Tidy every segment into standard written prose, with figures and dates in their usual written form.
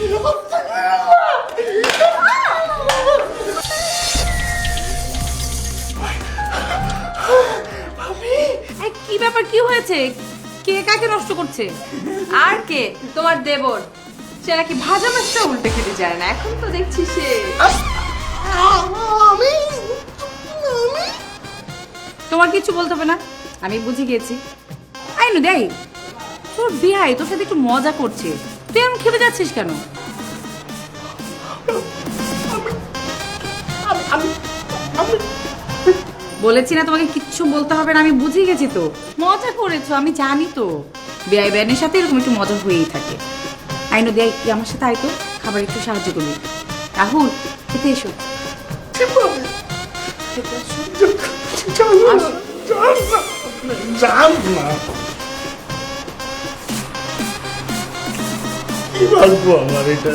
কি ব্যাপার, কি হয়েছে? কে কাকে নষ্ট করছে? আর কে? তোমার দেবর। সে নাকি ভাজা মাছটা উল্টে খেতে যায় না, এখন তো দেখছি সে। তোমার কিছু বলতে হবে না, আমি বুঝে গিয়েছি। আইনু দেই, তোর বিয়াই তোর সাথে একটু মজা করছে, তুই এমন খেপে যাচ্ছিস কেন? বলেছি না তোমাকে কিচ্ছু বলতে হবে না, আমি বুঝে গেছি তো। মজা করেছো, আমি জানি তো। বিয়াই ব্যানের সাথে এরকম একটু মজা হয়েই থাকে। আইনু দেই, তুই আমার সাথে আয় তো, খাবার একটু সাহায্য করবি। রাহুল, খেতে এসো। কি ভাগ্য আমার এটা।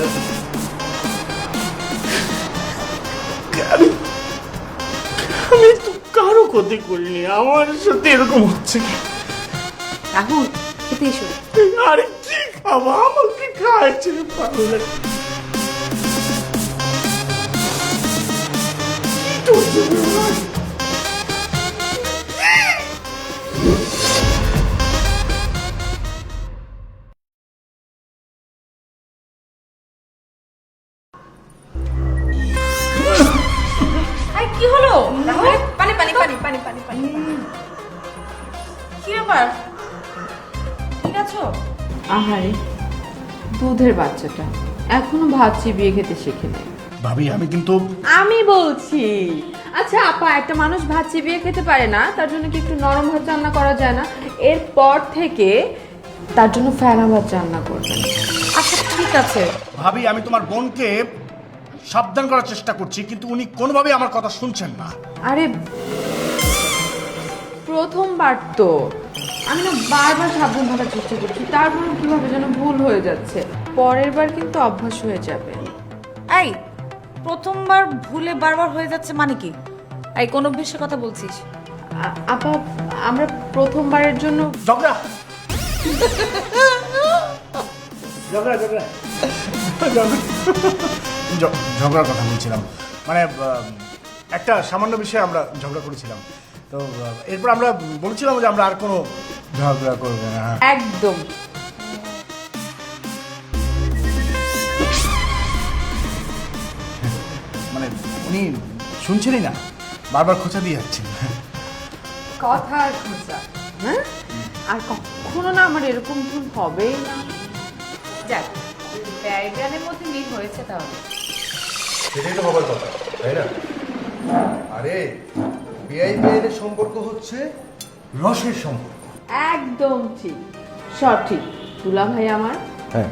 আমি তো কারো ক্ষতি করিনি, আমার সাথে এরকম হচ্ছে কি? রাহুল, খেতে এসো। আরে কি খাবো, আমাকে খাইছে পাগল। কি হলো রাহুল? পানি পানি পানি পানি পানি পানি। কি ব্যাপার, ঠিক আছো? আহারে, দুধের বাচ্চাটা এখনো ভাত চিবিয়ে খেতে শিখে নেই। ভাবি আমি কিন্তু আমি বলছি, আচ্ছা আপা, একটা মানুষ ভাত চিবিয়ে খেতে পারে না, তার জন্য কি একটু নরম ভাত রান্না করা যায় না? এরপর থেকে তার জন্য ফেনা ভাত রান্না করবেন। আচ্ছা ঠিক আছে। ভাবি আমি তোমার বোনকে সাবধান করার চেষ্টা করছি, কিন্তু উনি কোনোভাবেই আমার কথা শুনছেন না। আরে প্রথমবার তো, আমি না বারবার সাবধান থাকার চেষ্টা করছি, তারপর কিভাবে যেন ভুল হয়ে যাচ্ছে। পরের বার কিন্তু অভ্যাস হয়ে যাবে। এই, প্রথমবার ভুলে বারবার হয়ে যাচ্ছে মানে কি? এই কোন অভ্যেসের কথা বলছিস? আপা, আমরা প্রথমবারের জন্য ঝগড়া ঝগড়া ঝগড়া ঝগড়ার কথা বলছিলাম, মানে একটা সামান্য বিষয়ে আমরা ঝগড়া করেছিলাম, তো এরপর আমরা বলেছিলাম যে আমরা আর কোনো ঝগড়া করবো না। একদম। মানে উনি শুনছেনই না, বারবার খোঁচা দিয়ে যাচ্ছেন। কথার খোঁজা, হ্যাঁ? আর কখনো না আমার এরকম ভুল হবেই না। যাক, ব্যায়ামের মধ্যে মিল হয়েছে তাহলে। সেটাই তো হবার কথা, তাই না? আরে বিআই সম্পর্ক হচ্ছে রসের সম্পর্ক। একদম ঠিক, সঠিক তুলা ভাই আমার। হ্যাঁ,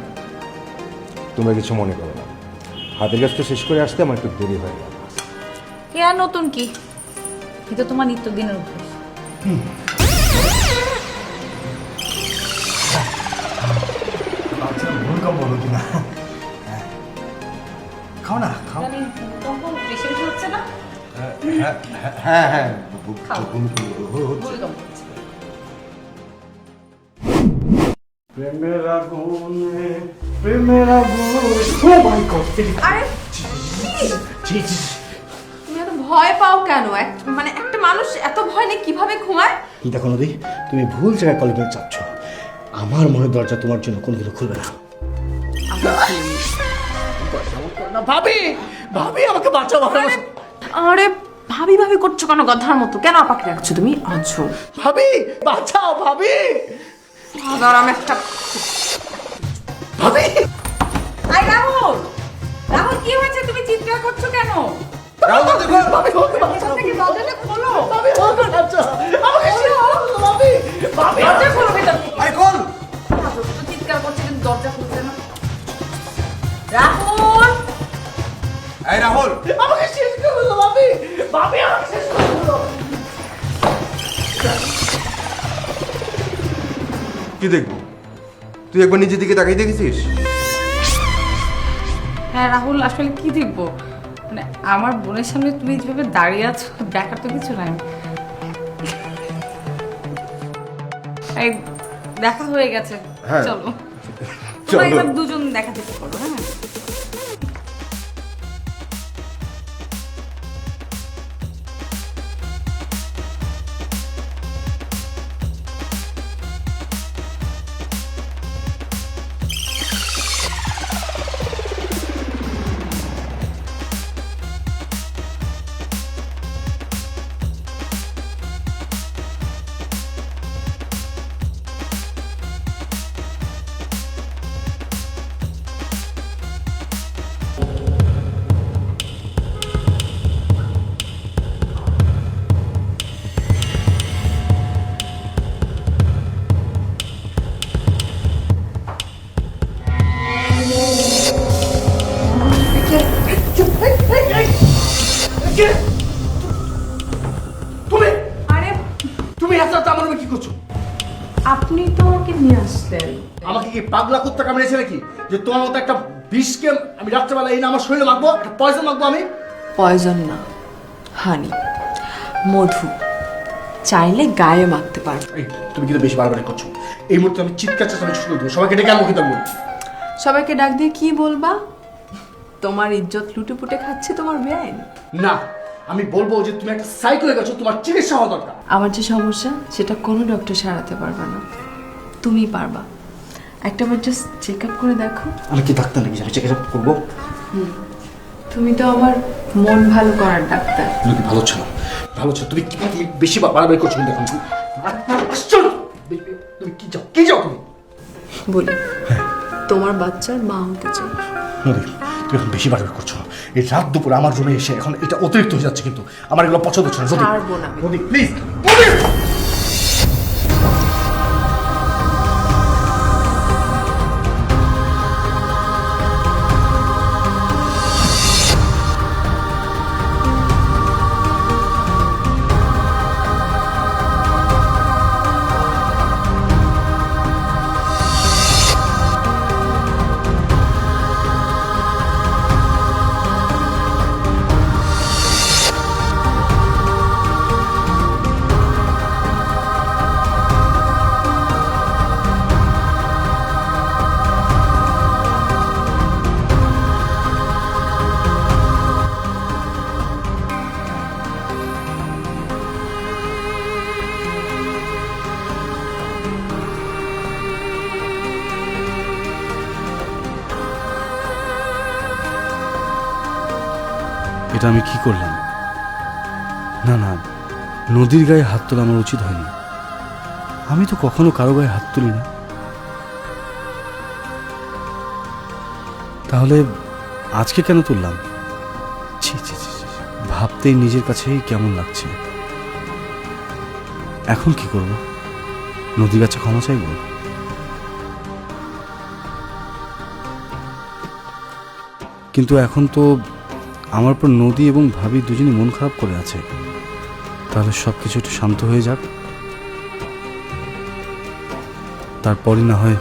তোমরা কিছু মনে করো না, হাতের কাজটা শেষ করে আসতে আমার একটু দেরি হয়ে গেল। এ আর নতুন কি, এটা তোমার নিত্যদিনের অভ্যাস। আচ্ছা ভুল কম বলো কিনা। খাও না, খাও। তখন বেশি বেশি হচ্ছে না? হ্যাঁ হ্যাঁ, খাও। ভুল কম হচ্ছে। প্রেমের আগুনে, প্রেমের আগুনে। ও মাই গড! আরে জি জি। তুমি এত ভয় পাও কেন? মানে একটা মানুষ এত ভয় নিয়ে কিভাবে ঘুমায়? দেখো নদী, তুমি ভুল জায়গায় কল করে চাচ্ছ। আমার মনের দরজা তোমার জন্য কোনোদিনও খুলবে না। না ভাবি, ভাবি আমাকে বাঁচাও। আরে ভাবি ভাবি করছো কেন গাধার মতো? কেন আপাকে রাখছো তুমি? আছো ভাবি বাঁচাও, ভাবি আগারাম একটা। ভাবি। আই রাহুল, রাহুল কি হয়েছে? তুমি চিৎকার করছো কেন? রাহুল দেখো, ভাবি আমাকে বাঁচাও। থেকে দরজাটা খোলো। ভাবি আমাকে বাঁচাও। আমাকে ভাবি, ভাবি দরজা খোলো ভেতর থেকে। আরে কোন চিৎকার করছে কিন্তু দরজা খুলছে না। রাহুল, এই রাহুল, আমাকে শেষ করে দিল। ভাবি, ভাবি আমাকে শেষ করে দিল। কি দেখবো? তুই একবার নিজের দিকে তাকিয়ে দেখেছিস? হ্যাঁ রাহুল, আসলে কি দেখবো? মানে আমার বোনের সামনে তুমি যেভাবে দাঁড়িয়ে আছো, দেখার তো কিছু নাই। এই দেখা হয়ে গেছে, হ্যাঁ। চলো চলো। তোমরা এবার দুজন দেখা যেতে পারো। হ্যাঁ তুমি আরে তুমি এত রাতে আমার রুমে কি করছো? আপনি তো আমাকে নিয়ে আসলেন। আমাকে কি পাগলা কুত্তা কামড়েছে নাকি যে তোমার মতো একটা বিষকে আমি রাত্রেবেলা এই না আমার শরীরে মাখবো, একটা পয়সা মাখবো আমি? পয়জন না, হানি, মধু, চাইলে গায়ে মাখতে পারবে। এই তুমি কিন্তু বেশি বারবার করছো। এই মুহূর্তে আমি চিৎকার চেঁচামেচি শুরু করবো, সবাইকে ডেকে আনবো কিন্তু আমি। সবাইকে ডাক দিয়ে কি বলবা? তোমার ইজ্জত লুটে পুটে খাচ্ছে তোমার বেআইন। না, আমি বলবো যে তুমি একটা সাইকো হয়ে গেছো, তোমার চিকিৎসা হওয়া দরকার। আমার যে সমস্যা সেটা কোনো ডক্টর সারাতে পারবে না, তুমি পারবা। একটাবার জাস্ট চেক আপ করে দেখো। আমি কি ডাক্তার নাকি আমি চেক আপ করবো? তুমি তো আমার মন ভালো করার ডাক্তার। তুমি কি ভালো ছিল? ভালো ছিল। তুমি কি বেশি বাড়াবাড়ি করছো কিন্তু এখন। তুমি কি চাও? কি চাও তুমি? বলি, তোমার বাচ্চার মা হতে চাই। নদী, তুমি এখন বেশি বাড়াবাড়ি করছো। এই রাত দুপুর আমার রুমে এসে এখন এটা অতিরিক্ত হয়ে যাচ্ছে কিন্তু আমার এগুলো পছন্দ হচ্ছে না। নদী, ছাড়বো না আমি। নদী প্লিজ। এটা আমি কি করলাম? না না, নদীর গায়ে হাত তোলা আমার উচিত হয়নি। আমি তো কখনো কারো গায়ে হাত তুলি না। তাহলে আজকে কেন তুললাম? ছি ছি ছি ছি, ভাবতেই নিজের কাছেই কেমন লাগছে। এখন কি করব? নদীর কাছে ক্ষমা চাইব? কিন্তু এখন তো আমার উপর নদী এবং ভাবি দুজনই মন খারাপ করে আছে। তাহলে সব কিছু একটু শান্ত হয়ে যাক, তারপরই না হয়